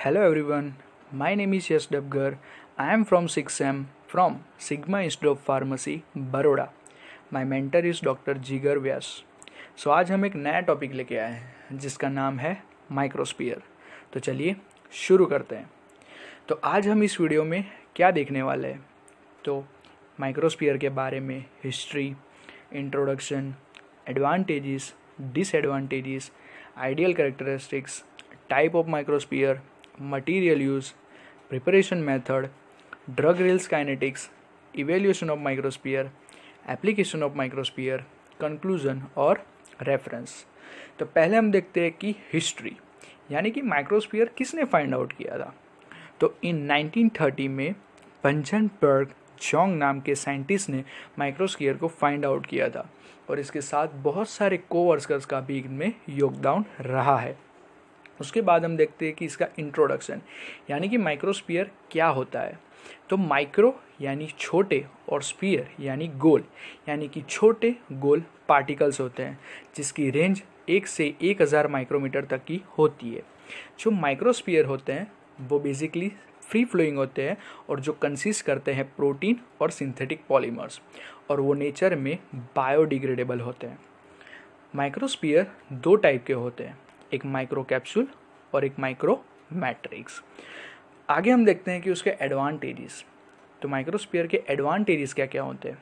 Hello everyone, my name is Yash Dabgar. I am from 6M from Sigma Institute of Pharmacy, Baroda. My mentor is doctor जिगर व्यास. सो आज हम एक नया topic लेके आए हैं जिसका नाम है माइक्रोस्फीयर. तो चलिए शुरू करते हैं. तो आज हम इस वीडियो में क्या देखने वाले हैं, तो माइक्रोस्फीयर के बारे में history, introduction, advantages, disadvantages, ideal characteristics, type of microsphere, material use, preparation method, drug release kinetics, evaluation of microsphere, application of microsphere, conclusion और reference. तो पहले हम देखते हैं कि हिस्ट्री यानी कि माइक्रोस्फीयर किसने फाइंड आउट किया था. तो इन 1930 में बंजनबर्ग जोंग नाम के साइंटिस्ट ने माइक्रोस्फीयर को फाइंड आउट किया था और इसके साथ बहुत सारे कोवर्कर्स का भी इनमें योगदान रहा है. उसके बाद हम देखते हैं कि इसका इंट्रोडक्शन यानी कि माइक्रोस्फीयर क्या होता है. तो माइक्रो यानी छोटे और स्फीयर यानी गोल, यानी कि छोटे गोल पार्टिकल्स होते हैं जिसकी रेंज 1 से 1000 माइक्रोमीटर तक की होती है. जो माइक्रोस्फीयर होते हैं वो बेसिकली फ्री फ्लोइंग होते हैं और जो कंसिस्ट करते हैं प्रोटीन और सिंथेटिक पॉलीमर्स, और वो नेचर में बायोडिग्रेडेबल होते हैं. माइक्रोस्फीयर दो टाइप के होते हैं, एक माइक्रो कैप्सूल और एक माइक्रो मैट्रिक्स. आगे हम देखते हैं कि उसके एडवांटेजेस. तो माइक्रोस्फीयर के एडवांटेजेस क्या क्या होते हैं.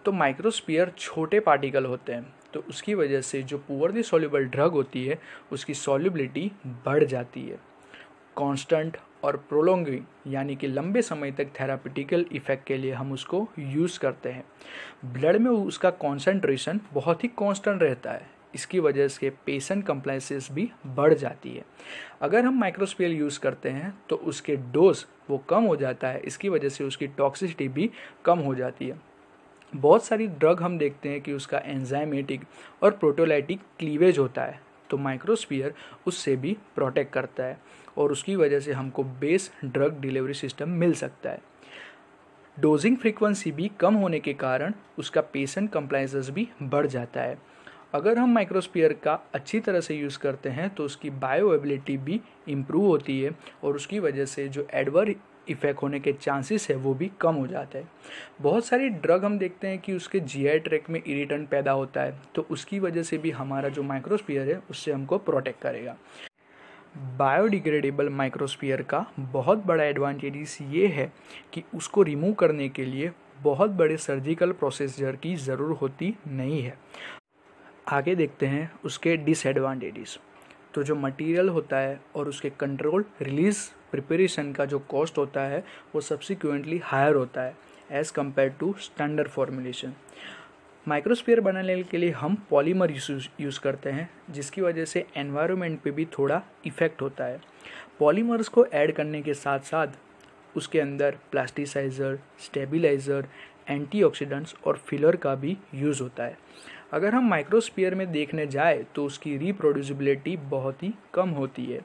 तो माइक्रोस्फीयर छोटे पार्टिकल होते हैं तो उसकी वजह से जो पुअरली सॉल्युबल ड्रग होती है उसकी सॉल्युबिलिटी बढ़ जाती है. कांस्टेंट और प्रोलोंगिंग यानी कि लंबे समय तक थेरापिटिकल इफेक्ट के लिए हम उसको यूज़ करते हैं. ब्लड में उसका कॉन्सेंट्रेशन बहुत ही कांस्टेंट रहता है, इसकी वजह से पेशेंट कंप्लायंसेस भी बढ़ जाती है. अगर हम माइक्रोस्फीयर यूज़ करते हैं तो उसके डोज वो कम हो जाता है, इसकी वजह से उसकी टॉक्सिसिटी भी कम हो जाती है. बहुत सारी ड्रग हम देखते हैं कि उसका एंजाइमेटिक और प्रोटोलाइटिक क्लीवेज होता है, तो माइक्रोस्फीयर उससे भी प्रोटेक्ट करता है और उसकी वजह से हमको बेस ड्रग डिलीवरी सिस्टम मिल सकता है. डोजिंग फ्रीक्वेंसी भी कम होने के कारण उसका पेशेंट कंप्लायंसेस भी बढ़ जाता है. अगर हम माइक्रोस्फीयर का अच्छी तरह से यूज़ करते हैं तो उसकी बायोएबिलिटी भी इम्प्रूव होती है और उसकी वजह से जो एडवर्स इफेक्ट होने के चांसेस है वो भी कम हो जाते हैं. बहुत सारी ड्रग हम देखते हैं कि उसके जीआई ट्रैक्ट में इरिटेंट पैदा होता है, तो उसकी वजह से भी हमारा जो माइक्रोस्फीयर है उससे हमको प्रोटेक्ट करेगा. बायोडिग्रेडेबल माइक्रोस्फीयर का बहुत बड़ा एडवांटेज ये है कि उसको रिमूव करने के लिए बहुत बड़े सर्जिकल प्रोसीजर की ज़रूरत होती नहीं है. आगे देखते हैं उसके डिसएडवांटेजेस. तो जो मटेरियल होता है और उसके कंट्रोल रिलीज प्रिपरेशन का जो कॉस्ट होता है वो सब्सिक्वेंटली हायर होता है as compare to standard formulation. Microsphere बनाने के लिए हम पॉलीमर यूज़ करते हैं जिसकी वजह से एनवायरनमेंट पे भी थोड़ा इफ़ेक्ट होता है. पॉलीमर्स को ऐड करने के साथ साथ उसके अंदर प्लास्टिसाइज़र, स्टेबिलाइज़र, एंटीऑक्सीडेंट्स और फिलर का भी यूज़ होता है. अगर हम माइक्रोस्फीयर में देखने जाए तो उसकी रिप्रोड्यूसिबिलिटी बहुत ही कम होती है.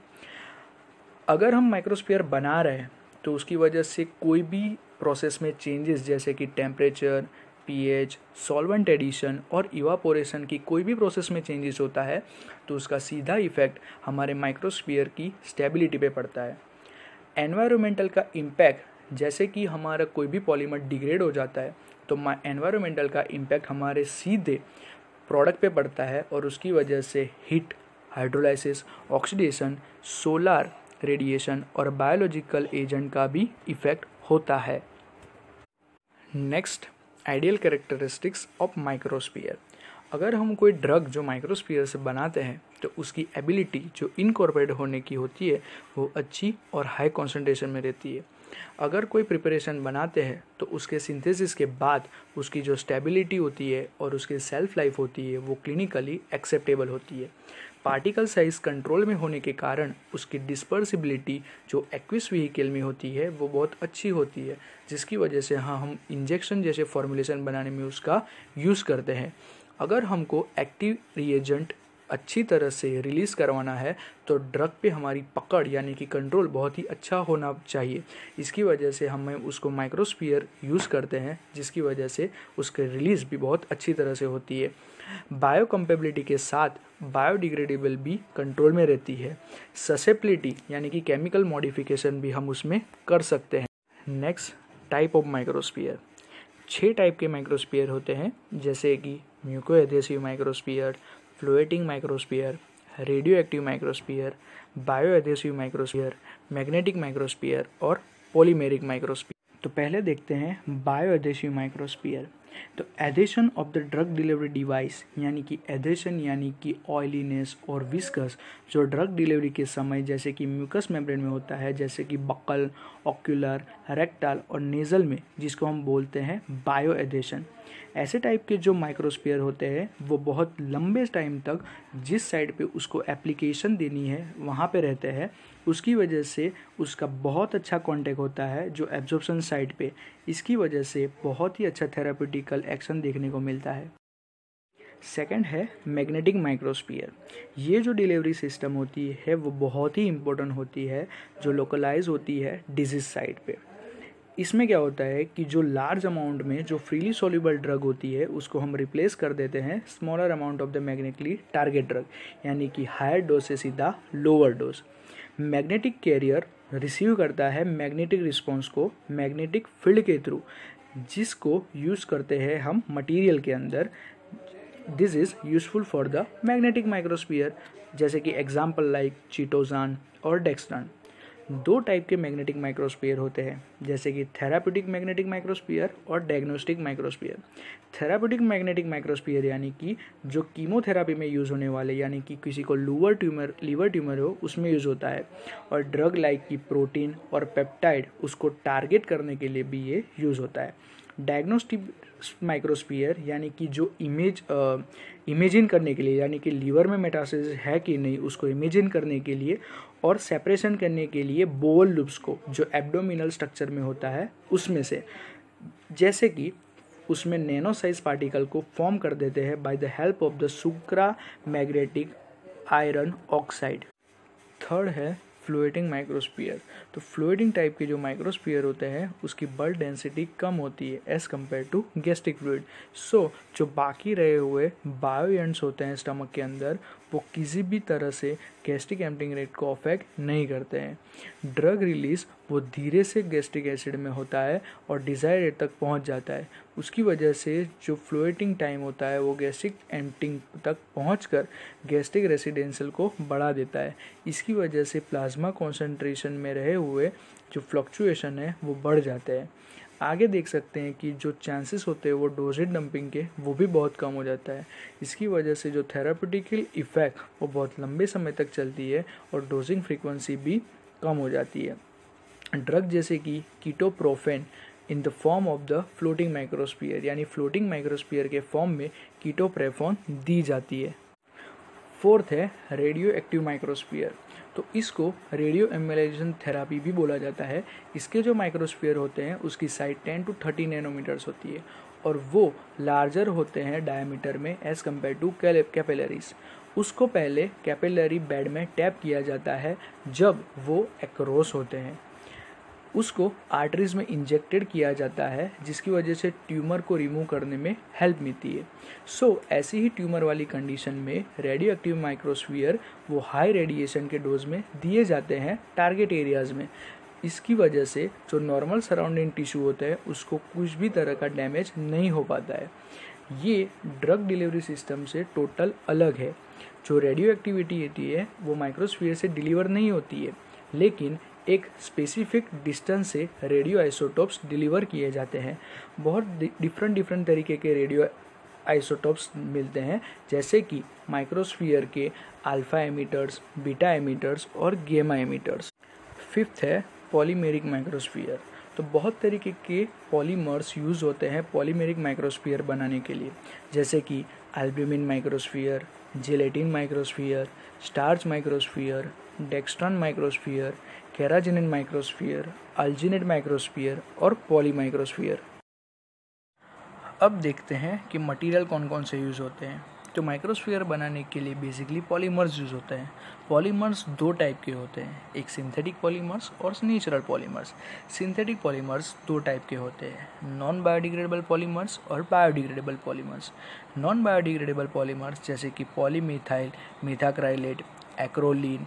अगर हम माइक्रोस्फीयर बना रहे हैं तो उसकी वजह से कोई भी प्रोसेस में चेंजेस जैसे कि टेम्परेचर, पीएच, सॉल्वेंट एडिशन और इवापोरेशन की कोई भी प्रोसेस में चेंजेस होता है तो उसका सीधा इफेक्ट हमारे माइक्रोस्फीयर की स्टेबिलिटी पे पड़ता है. एनवायरमेंटल का इम्पैक्ट जैसे कि हमारा कोई भी पॉलीमर डिग्रेड हो जाता है तो एनवायरमेंटल का इम्पैक्ट हमारे सीधे प्रोडक्ट पे पड़ता है और उसकी वजह से heat, hydrolysis, oxidation, solar radiation और बायोलॉजिकल एजेंट का भी इफेक्ट होता है. Next, ideal characteristics of microsphere. अगर हम कोई ड्रग जो माइक्रोस्फीयर से बनाते हैं तो उसकी एबिलिटी जो इनकॉर्पोरेट होने की होती है वो अच्छी और हाई कॉन्सेंट्रेशन में रहती है. अगर कोई प्रिपरेशन बनाते हैं तो उसके सिंथेसिस के बाद उसकी जो स्टेबिलिटी होती है और उसकी सेल्फ लाइफ होती है वो क्लिनिकली एक्सेप्टेबल होती है. पार्टिकल साइज कंट्रोल में होने के कारण उसकी डिस्पर्सिबिलिटी जो एक्विस व्हीकल में होती है वो बहुत अच्छी होती है, जिसकी वजह से हम इंजेक्शन जैसे फॉर्मुलेशन बनाने में उसका यूज़ करते हैं. अगर हमको एक्टिव रिएजेंट अच्छी तरह से रिलीज़ करवाना है तो ड्रग पे हमारी पकड़ यानी कि कंट्रोल बहुत ही अच्छा होना चाहिए. इसकी वजह से हमें उसको माइक्रोस्फीयर यूज़ करते हैं जिसकी वजह से उसके रिलीज़ भी बहुत अच्छी तरह से होती है. बायोकम्पेबिलिटी के साथ बायोडिग्रेडेबल भी कंट्रोल में रहती है। ससेप्टिबिलिटी यानी कि केमिकल मॉडिफिकेशन भी हम उसमें कर सकते हैं। Next, type of microsphere. 6 type के माइक्रोस्फीयर होते हैं, जैसे कि mucoadhesive microsphere, floating microsphere, radioactive microsphere, bioadhesive microsphere, magnetic microsphere और पॉलीमेरिक माइक्रोस्फीयर। तो पहले देखते हैं बायो एडेसिव माइक्रोस्फीयर। तो adhesion of the drug delivery device यानी कि एडेशन यानी कि ऑयलीनेस और विस्कस जो ड्रग डिलीवरी के समय जैसे कि म्यूकस मेम्ब्रेन में होता है, जैसे कि बक्कल, ऑक्यूलर, रेक्टल और नेजल में, जिसको हम बोलते हैं बायो एडेशन। ऐसे टाइप के जो माइक्रोस्फीयर होते हैं वो बहुत लंबे टाइम तक जिस साइड पे उसको एप्लीकेशन देनी है वहाँ पे रहते हैं। उसकी वजह से उसका बहुत अच्छा कॉन्टेक्ट होता है जो एब्जॉर्प्शन साइड पे। इसकी वजह से बहुत ही अच्छा थेराप्यूटिकल एक्शन देखने को मिलता है। सेकंड है मैग्नेटिक माइक्रोस्फीयर। ये जो डिलीवरी सिस्टम होती है वो बहुत ही इम्पोर्टेंट होती है, जो लोकलाइज होती है डिजीज साइड पे। इसमें क्या होता है कि जो लार्ज अमाउंट में जो फ्रीली सॉल्युबल ड्रग होती है उसको हम रिप्लेस कर देते हैं smaller amount of the magnetically target drug, यानी कि हायर डोज से सीधा lower dose. Magnetic carrier receive करता है मैग्नेटिक रिस्पॉन्स को मैग्नेटिक फील्ड के थ्रू, जिसको यूज़ करते हैं हम मटेरियल के अंदर। This is useful for the magnetic microsphere, जैसे कि एग्जाम्पल लाइक चिटोजान और डेक्सट्रान। 2 टाइप के मैग्नेटिक माइक्रोस्फीयर होते हैं, जैसे कि थेराप्यूटिक मैग्नेटिक माइक्रोस्फीयर और diagnostic microsphere. Therapeutic magnetic microsphere यानी कि जो कीमोथेरापी में यूज़ होने वाले, यानी कि किसी को लीवर ट्यूमर हो उसमें यूज़ होता है, और ड्रग लाइक की प्रोटीन और पेप्टाइड उसको टारगेट करने के लिए भी ये यूज़ होता है। डायग्नोस्टिक माइक्रोस्फीयर यानी कि जो इमेजिन करने के लिए, यानी कि लीवर में मेटास्टेसिस है कि नहीं उसको इमेजिन करने के लिए और सेपरेशन करने के लिए बोवल लूप्स को जो एब्डोमिनल स्ट्रक्चर में होता है उसमें से, जैसे कि उसमें नैनो साइज पार्टिकल को फॉर्म कर देते हैं by the help of the Sukra magnetic iron oxide. Third है फ्लोएटिंग माइक्रोस्फीयर। तो फ्लोएटिंग टाइप के जो माइक्रोस्फीयर होते हैं उसकी ब्लड डेंसिटी कम होती है as compare to gastric fluid. So जो बाकी रहे हुए बायोएंट्स होते हैं स्टमक के अंदर वो किसी भी तरह से गैस्ट्रिक एम्प्टिंग रेट को अफेक्ट नहीं करते हैं। ड्रग रिलीज वो धीरे से गैस्ट्रिक एसिड में होता है और डिज़ायर रेट तक पहुंच जाता है। उसकी वजह से जो फ्लोएटिंग टाइम होता है वो गैस्ट्रिक एम्प्टिंग तक पहुंचकर गैस्ट्रिक रेसिडेंशियल को बढ़ा देता है। इसकी वजह से प्लाज्मा कॉन्सेंट्रेशन में रहे हुए जो फ्लक्चुएशन है वो बढ़ जाते हैं। आगे देख सकते हैं कि जो चांसेस होते हैं वो डोजेज डंपिंग के वो भी बहुत कम हो जाता है। इसकी वजह से जो थेराप्यूटिकल इफ़ेक्ट वो बहुत लंबे समय तक चलती है और डोजिंग फ्रीक्वेंसी भी कम हो जाती है। ड्रग जैसे कि ketoprofen in the form of the floating microsphere, यानी फ्लोटिंग माइक्रोस्फीयर के फॉर्म में कीटोप्रेफोन दी जाती है। फोर्थ है रेडियो एक्टिव माइक्रोस्फीयर। तो इसको रेडियो एम्बोलाइजेशन थेरापी भी बोला जाता है। इसके जो माइक्रोस्फीयर होते हैं उसकी साइज 10 to 30 नैनोमीटर्स होती है और वो लार्जर होते हैं डायमीटर में एज़ कम्पेयर टू कैपिलरीज। उसको पहले कैपिलरी बेड में टैप किया जाता है जब वो एक्रोस होते हैं। उसको आर्टरीज में इंजेक्टेड किया जाता है जिसकी वजह से ट्यूमर को रिमूव करने में हेल्प मिलती है। सो ऐसी ही ट्यूमर वाली कंडीशन में रेडियो एक्टिव माइक्रोस्फीयर वो हाई रेडिएशन के डोज में दिए जाते हैं टारगेट एरियाज़ में। इसकी वजह से जो नॉर्मल सराउंडिंग टिश्यू होता है उसको कुछ भी तरह का डैमेज नहीं हो पाता है। ये ड्रग डिलीवरी सिस्टम से टोटल अलग है। जो रेडियो एक्टिविटी होती है वो माइक्रोस्फीयर से डिलीवर नहीं होती है, लेकिन एक स्पेसिफिक डिस्टेंस से रेडियो आइसोटोप्स डिलीवर किए जाते हैं। बहुत डिफरेंट तरीके के रेडियो आइसोटोप्स मिलते हैं, जैसे कि माइक्रोस्फीयर के अल्फा एमिटर्स, बीटा एमिटर्स और गेमा एमिटर्स। फिफ्थ है पॉलीमेरिक माइक्रोस्फीयर। तो बहुत तरीके के पॉलीमर्स यूज़ होते हैं पॉलीमेरिक माइक्रोस्फीयर बनाने के लिए, जैसे कि albumin microsphere, gelatin microsphere, starch microsphere, dextran microsphere, carrageenan microsphere, alginate microsphere और पॉली माइक्रोस्फीयर। अब देखते हैं कि मटेरियल कौन कौन से यूज़ होते हैं। तो माइक्रोस्फीयर बनाने के लिए बेसिकली पॉलीमर्स यूज़ होते हैं। पॉलीमर्स दो टाइप के होते हैं, एक सिंथेटिक पॉलीमर्स और नेचुरल पॉलीमर्स। सिंथेटिक पॉलीमर्स दो टाइप के होते हैं, नॉन बायोडिग्रेडेबल पॉलीमर्स और biodegradable polymers. Non biodegradable polymers जैसे कि पॉलीमिथाइल मीथाक्राइलेट, एक्रोलीन,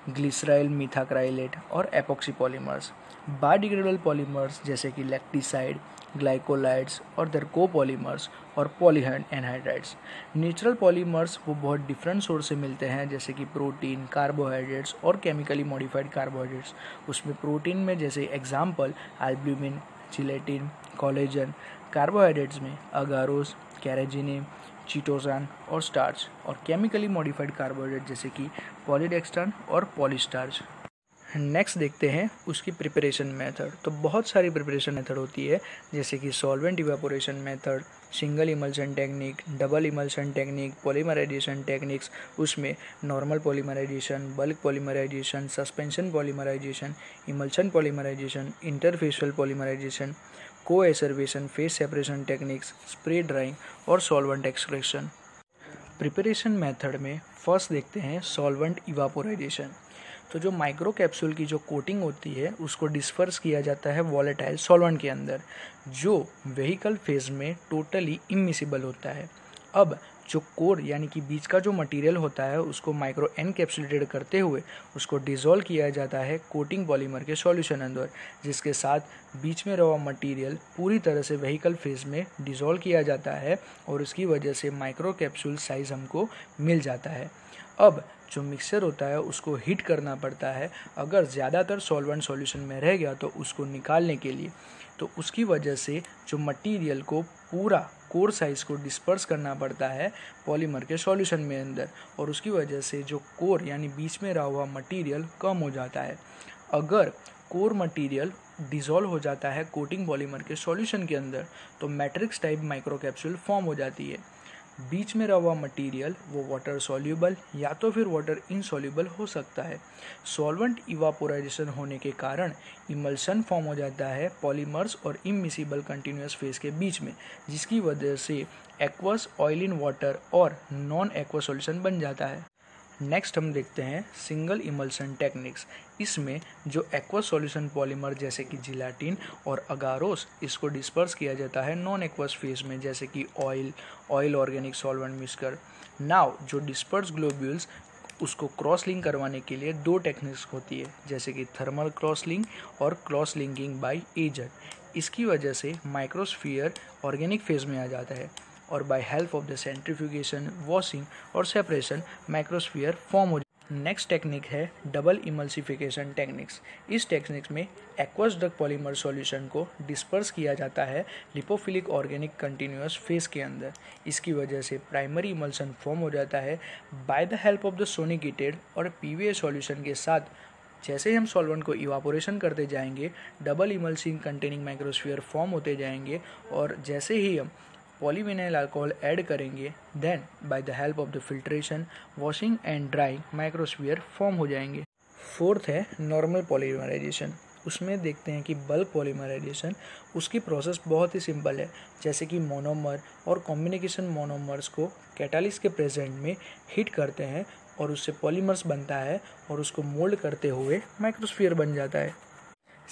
ग्लिसराइल मीथाक्राइलेट और एपॉक्सी पॉलीमर्स। बायोडिग्रेडेबल पॉलीमर्स जैसे कि लैक्टिसाइड, ग्लाइकोलाइड्स और देयर कोपॉलीमर्स और पॉलीएनहाइड्राइड्स। नेचुरल पॉलीमर्स वो बहुत डिफरेंट सोर्स से मिलते हैं, जैसे कि प्रोटीन, कार्बोहाइड्रेट्स और केमिकली मॉडिफाइड कार्बोहाइड्रेट्स। उसमें प्रोटीन में जैसे example albumin, gelatin, collagen. Carbohydrates में अगारोस, कैराजिनिन, चीटोसान और स्टार्च। और केमिकली मॉडिफाइड कार्बोहाइड्रेट जैसे कि पॉलीडेक्स्ट्रान और पॉलीस्टार्च। नेक्स्ट देखते हैं उसकी प्रिपरेशन मेथड। तो बहुत सारी प्रिपरेशन मेथड होती है, जैसे कि solvent evaporation method, single emulsion technique, double emulsion technique, polymerisation techniques. उसमें normal polymerisation, bulk polymerisation, suspension polymerisation, emulsion polymerisation, interfacial polymerisation, coacervation, phase separation techniques, spray drying और solvent extraction. Preparation method में first देखते हैं solvent इवापोराइजेशन। तो जो micro capsule की जो coating होती है उसको डिस्पर्स किया जाता है वॉलेटाइल सॉल्वेंट के अंदर, जो वेहिकल फेज में टोटली इमिसिबल होता है। अब जो कोर यानी कि बीच का जो मटेरियल होता है उसको माइक्रो एनकैप्सुलेटेड करते हुए उसको डिसॉल्व किया जाता है कोटिंग पॉलीमर के सॉल्यूशन अंदर, जिसके साथ बीच में रहा मटेरियल पूरी तरह से वेहिकल फेज में डिसॉल्व किया जाता है और उसकी वजह से माइक्रो कैप्सूल साइज हमको मिल जाता है। अब जो मिक्सचर होता है उसको हीट करना पड़ता है, अगर ज़्यादातर सॉल्वेंट सॉल्यूशन में रह गया तो उसको निकालने के लिए। तो उसकी वजह से जो मटेरियल को पूरा कोर साइज़ को डिस्पर्स करना पड़ता है पॉलीमर के सॉल्यूशन में अंदर, और उसकी वजह से जो कोर यानी बीच में रहा हुआ मटेरियल कम हो जाता है। अगर कोर मटेरियल डिसॉल्व हो जाता है कोटिंग पॉलीमर के सॉल्यूशन के अंदर तो matrix type micro capsule form हो जाती है। बीच में रहा हुआ मटेरियल वो वाटर सॉल्यूबल या तो फिर वाटर इनसॉल्यूबल हो सकता है। सॉल्वेंट इवापोराइजेशन होने के कारण इमल्शन फॉर्म हो जाता है पॉलीमर्स और इमिसिबल कंटिन्यूअस फेज के बीच में, जिसकी वजह से एक्वस, ऑयल इन वाटर और नॉन एक्वस सॉल्यूशन बन जाता है। नेक्स्ट हम देखते हैं सिंगल इमल्शन टेक्निक्स। इसमें जो एक्वस सॉल्यूशन पॉलीमर जैसे कि जिलेटिन और अगारोस इसको डिस्पर्स किया जाता है नॉन एक्वस फेज में, जैसे कि ऑयल ऑर्गेनिक सॉल्वेंट मिक्सकर। नाउ जो डिस्पर्स ग्लोब्यूल्स उसको क्रॉस लिंक करवाने के लिए दो टेक्निक्स होती है, जैसे कि थर्मल क्रॉस लिंक और क्रॉस लिंकिंग बाय एजेंट। इसकी वजह से माइक्रोस्फीयर ऑर्गेनिक फेज में आ जाता है और by help of the centrifugation, washing और सेपरेशन माइक्रोस्फीयर फॉर्म हो। नेक्स्ट टेक्निक है डबल इमल्सिफिकेशन टेक्निक्स। इस टेक्निक्स में एक्वस ड्रग पॉलीमर सॉल्यूशन को डिस्पर्स किया जाता है लिपोफिलिक ऑर्गेनिक कंटिन्यूअस फेज के अंदर। इसकी वजह से प्राइमरी इमल्सन फॉर्म हो जाता है by the help of the sonicated और पीवीए सॉल्यूशन के साथ। जैसे ही हम सॉल्वेंट को इवापोरेशन करते जाएंगे double emulsion containing microsphere form होते जाएंगे, और जैसे ही हम पॉलीविनाइल अल्कोहल ऐड करेंगे then by the help of the filtration, washing and drying microsphere form हो जाएंगे। फोर्थ है नॉर्मल पॉलीमराइजेशन। उसमें देखते हैं कि बल्क पॉलीमराइजेशन, उसकी प्रोसेस बहुत ही सिंपल है, जैसे कि मोनोमर और कॉम्बिनेशन मोनोमर्स को कैटालिस्ट के प्रेजेंट में हीट करते हैं और उससे पॉलीमर्स बनता है और उसको मोल्ड करते हुए माइक्रोस्फीयर बन जाता है।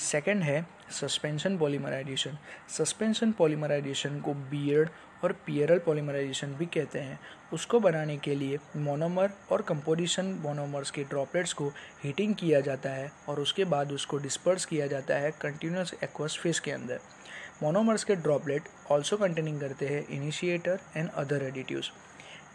सेकेंड है सस्पेंशन पॉलीमराइजेशन। सस्पेंशन पॉलीमराइजेशन को बियर्ड और पियरल पॉलीमराइजेशन भी कहते हैं। उसको बनाने के लिए मोनोमर और कंपोजिशन मोनोमर्स के ड्रॉपलेट्स को हीटिंग किया जाता है और उसके बाद उसको डिस्पर्स किया जाता है कंटिन्यूअस एक्वस फेज के अंदर। मोनोमर्स के ड्रॉपलेट ऑल्सो कंटेनिंग करते हैं initiator and other additives.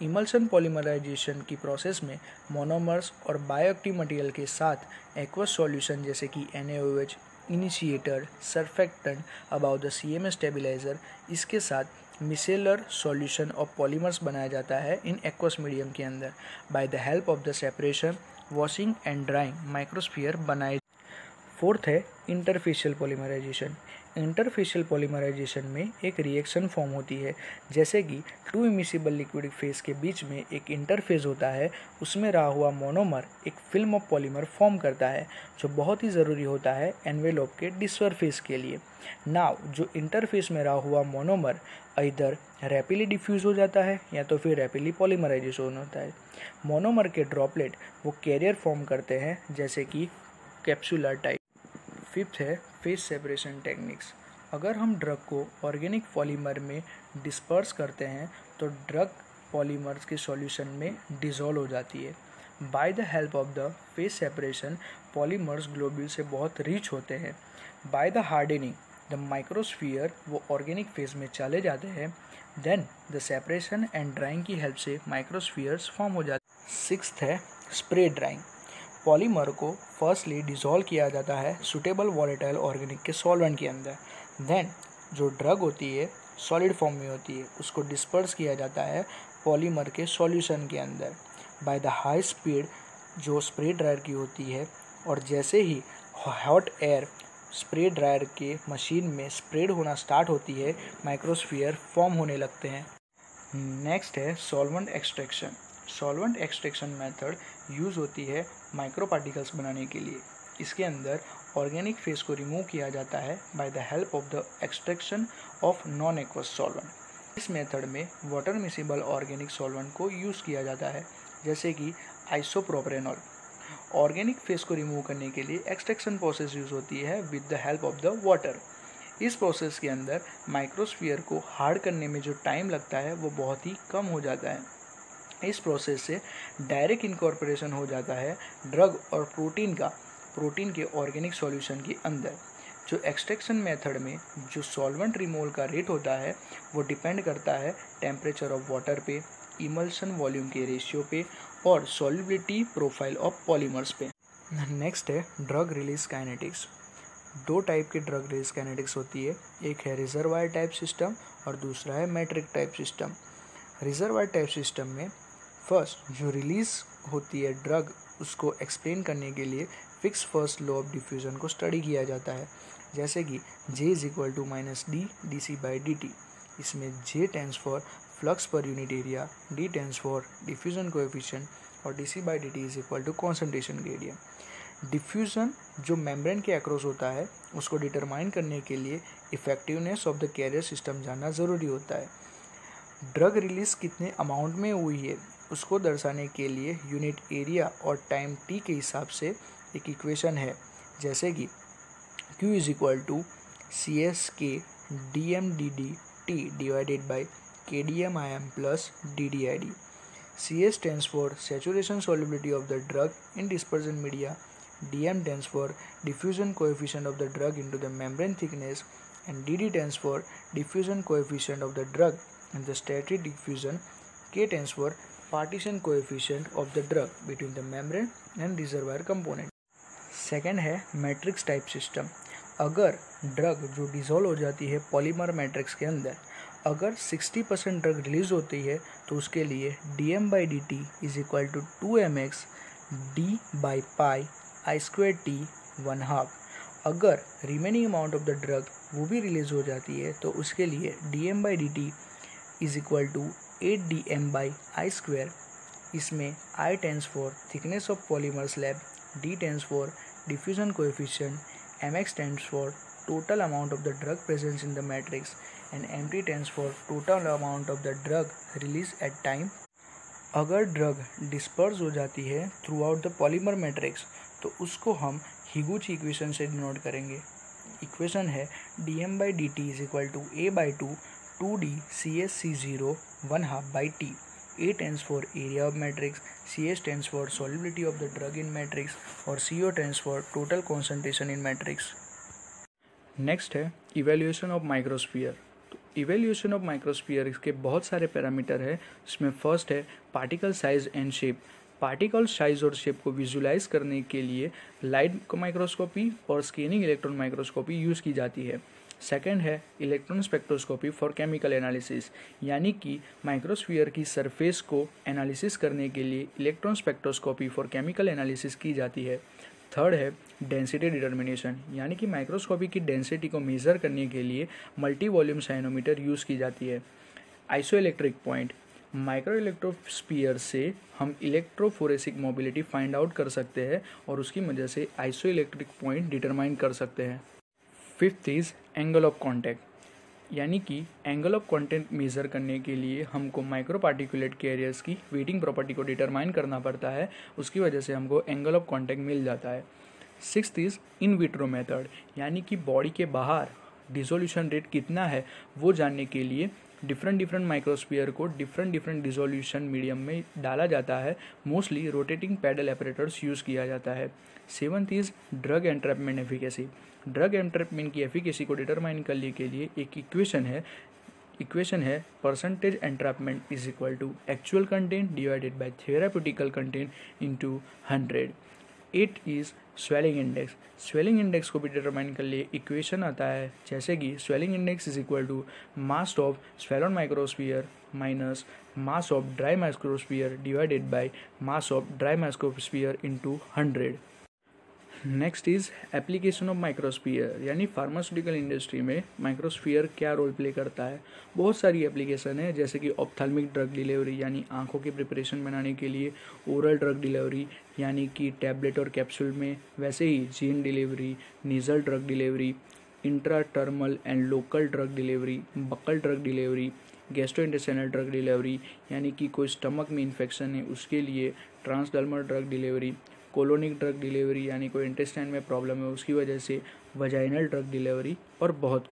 Emulsion polymerization की प्रोसेस में मोनोमर्स और बायोएक्टिव मटेरियल के साथ एक्वस सॉल्यूशन जैसे कि NaOH, initiator, surfactant about the CMS stabilizer, इसके साथ मिसेलर सॉल्यूशन ऑफ पॉलीमर्स बनाया जाता है इन एक्वस मीडियम के अंदर। Bye the help of the separation, washing and drying microsphere बनाए। फोर्थ है इंटरफेशियल पॉलीमराइजेशन। इंटरफेशियल पॉलीमराइजेशन में एक रिएक्शन फॉर्म होती है, जैसे कि टू इमिसिबल लिक्विड फेज के बीच में एक इंटरफेज होता है, उसमें रहा हुआ मोनोमर एक फिल्म ऑफ पॉलीमर फॉर्म करता है, जो बहुत ही ज़रूरी होता है एनवेलोप के डिसरफेस के लिए। नाउ जो इंटरफेस में रहा हुआ मोनोमर इधर रैपिडली डिफ्यूज हो जाता है या तो फिर रैपिडली पॉलीमराइजेशन होता है। मोनोमर के ड्रॉपलेट वो कैरियर फॉर्म करते हैं, जैसे कि कैप्सुलर टाइप। फिफ्थ है फेज सेपरेशन टेक्निक्स। अगर हम ड्रग को ऑर्गेनिक पॉलीमर में डिस्पर्स करते हैं तो ड्रग पॉलीमर्स के सॉल्यूशन में डिसॉल्व हो जाती है। By the help of the phase separation polymers globule से बहुत रिच होते हैं। By the hardening the microsphere वो ऑर्गेनिक फेज में चले जाते हैं। Then the separation and drying की हेल्प से माइक्रोस्फीयर्स फॉर्म हो जाते हैं। सिक्स्थ है स्प्रे ड्राइंग। पॉलीमर को फर्स्टली डिसॉल्व किया जाता है सुटेबल वॉलेटाइल ऑर्गेनिक के सॉल्वेंट के अंदर। देन जो ड्रग होती है सॉलिड फॉर्म में होती है, उसको डिस्पर्स किया जाता है पॉलीमर के सॉल्यूशन के अंदर बाय द हाई स्पीड जो स्प्रे ड्रायर की होती है। और जैसे ही हॉट एयर स्प्रे ड्रायर के मशीन में स्प्रेड होना स्टार्ट होती है, माइक्रोस्फीयर फॉर्म होने लगते हैं। नेक्स्ट है solvent extraction. Solvent extraction method use होती है माइक्रो पार्टिकल्स बनाने के लिए। इसके अंदर ऑर्गेनिक फेस को रिमूव किया जाता है by the help of the extraction of non aqueous solvent. इस मेथड में वाटर मिसिबल ऑर्गेनिक सॉल्वेंट को यूज़ किया जाता है, जैसे कि आइसोप्रोपेनॉल। ऑर्गेनिक फेस को रिमूव करने के लिए एक्सट्रैक्शन प्रोसेस यूज़ होती है with the help of the water. इस प्रोसेस के अंदर माइक्रोस्फीयर को हार्ड करने में जो टाइम लगता है वो बहुत ही कम हो जाता है। इस प्रोसेस से डायरेक्ट इनकॉर्पोरेशन हो जाता है ड्रग और प्रोटीन के ऑर्गेनिक सॉल्यूशन के अंदर। जो एक्सट्रैक्शन मेथड में जो सॉल्वेंट रिमूवल का रेट होता है वो डिपेंड करता है टेम्परेचर ऑफ वाटर पे, इमल्शन वॉल्यूम के रेशियो पे और सॉल्युबिलिटी प्रोफाइल ऑफ पॉलीमर्स पे। नेक्स्ट है ड्रग रिलीज काइनेटिक्स। दो टाइप के ड्रग रिलीज काइनेटिक्स होती है, एक है रिजर्वायर टाइप सिस्टम और दूसरा है matrix type system. Reservoir type system में फर्स्ट जो रिलीज होती है ड्रग, उसको एक्सप्लेन करने के लिए Fick's first law of diffusion को स्टडी किया जाता है, जैसे कि J = -d dc/dt। इसमें J stands for flux per unit area, D stands for diffusion coefficient और dc/dt = कॉन्सेंट्रेशन ग्रेडियंट। डिफ्यूज़न जो मेम्ब्रेन के अक्रॉस होता है उसको डिटरमाइन करने के लिए effectiveness of the carrier system जानना ज़रूरी होता है। ड्रग रिलीज कितने अमाउंट में हुई है उसको दर्शाने के लिए यूनिट एरिया और टाइम t के हिसाब से एक इक्वेशन है, जैसे कि Q = CSK dmdt divided by kdm plus ddid। CS stands for saturation solubility of the drug in dispersion media, dm stands for diffusion coefficient of the drug into the membrane thickness, and dd stands for diffusion coefficient of the drug in the static diffusion, K stands for partition coefficient of the drug between the membrane and reservoir component। Second है matrix type system. अगर drug जो dissolve हो जाती है polymer matrix के अंदर, अगर 60% drug release होती है तो उसके लिए dm/dt = 2mx d/πi² t1/2। अगर remaining amount of the drug वो भी रिलीज हो जाती है तो उसके लिए dm/dt = 8dm/i²। इसमें I stands for thickness of polymer slab, D stands for diffusion coefficient, mx stands for total amount of the drug presence in the matrix, and mt stands for total amount of the drug released at time। अगर drug disperse हो जाती है through out the polymer matrix तो उसको हम Higuchi equation से denote करेंगे। Equation है dm/dt = a/2 2d CsC0 1/2/t। A stands for area of matrix, Cs stands for solubility of the drug in matrix और CO stands for total concentration in matrix। Next है evaluation of microsphere. तो evaluation of microsphere इसके बहुत सारे parameter है। इसमें first है particle size and shape. Particle size और शेप को विजुलाइज करने के लिए लाइट माइक्रोस्कोपी और स्कैनिंग इलेक्ट्रॉन माइक्रोस्कोपी यूज़ की जाती है। सेकेंड है electron spectroscopy for chemical analysis, यानी कि माइक्रोस्फीयर की सरफेस को एनालिसिस करने के लिए electron spectroscopy for chemical analysis की जाती है। थर्ड है डेंसिटी डिटर्मिनेशन, यानी कि माइक्रोस्कोपी की डेंसिटी को मेज़र करने के लिए मल्टी वॉल्यूम साइनोमीटर यूज़ की जाती है। आइसोइलेक्ट्रिक पॉइंट, माइक्रो इलेक्ट्रोस्फीयर से हम इलेक्ट्रोफोरेसिक मोबिलिटी फाइंड आउट कर सकते हैं और उसकी वजह से आइसोइलेक्ट्रिक पॉइंट डिटरमाइन कर सकते हैं। Fifth is angle of contact, यानी कि एंगल ऑफ कॉन्टैक्ट मेज़र करने के लिए हमको माइक्रो पार्टिकुलेट कैरियर्स की वेटिंग प्रॉपर्टी को डिटरमाइन करना पड़ता है, उसकी वजह से हमको एंगल ऑफ कॉन्टैक्ट मिल जाता है। Sixth is in vitro method, यानी कि बॉडी के बाहर डिसोल्यूशन रेट कितना है वो जानने के लिए डिफरेंट माइक्रोस्फीयर को डिफरेंट डिसोल्यूशन मीडियम में डाला जाता है। Mostly rotating paddle operators use किया जाता है। Seventh is drug entrapment efficacy, drug entrapment की एफिकेसी को डिटरमाइन करने के लिए एक इक्वेशन है percentage entrapment is equal to actual content divided by therapeutical content into 100। 8 is swelling index, swelling index को भी डिटरमाइन कर लिए इक्वेशन आता है, जैसे कि swelling index is equal to mass of swollen microsphere minus mass of dry microsphere divided by mass of dry microsphere into 100। Next is application of microsphere, यानी pharmaceutical industry में माइक्रोस्फीयर क्या role play करता है। बहुत सारी application है, जैसे कि ऑप्थेल्मिक ड्रग डिलीवरी, यानी आंखों की प्रिपरेशन बनाने के लिए, ओरल ड्रग डिलीवरी यानी कि टैबलेट और कैप्सूल में, वैसे ही gene delivery, nasal drug delivery, intradermal and local drug delivery, buccal drug delivery, gastrointestinal drug delivery, यानी कि कोई स्टमक में इन्फेक्शन है उसके लिए transdermal drug delivery, colonic drug delivery यानी कोई इंटेस्टाइन में प्रॉब्लम है उसकी वजह से वजाइनल ड्रग डिलीवरी और बहुत।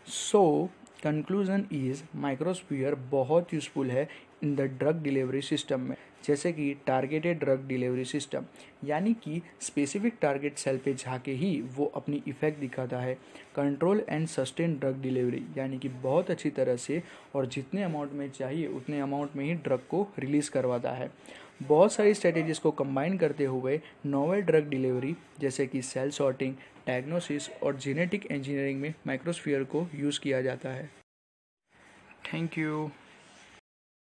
सो कंक्लूजन इज़ माइक्रोस्फीयर बहुत यूज़फुल है in the drug delivery system में, जैसे कि टारगेटेड ड्रग डिलीवरी सिस्टम, यानी कि स्पेसिफिक टारगेट सेल पे जाके ही वो अपनी इफेक्ट दिखाता है। Control and sustain drug delivery, यानी कि बहुत अच्छी तरह से और जितने अमाउंट में चाहिए उतने अमाउंट में ही ड्रग को रिलीज़ करवाता है। बहुत सारी स्ट्रेटेजीज को कंबाइन करते हुए नोवेल ड्रग डिलीवरी, जैसे कि सेल सॉर्टिंग, डायग्नोसिस और जेनेटिक इंजीनियरिंग में माइक्रोस्फीयर को यूज़ किया जाता है। Thank you.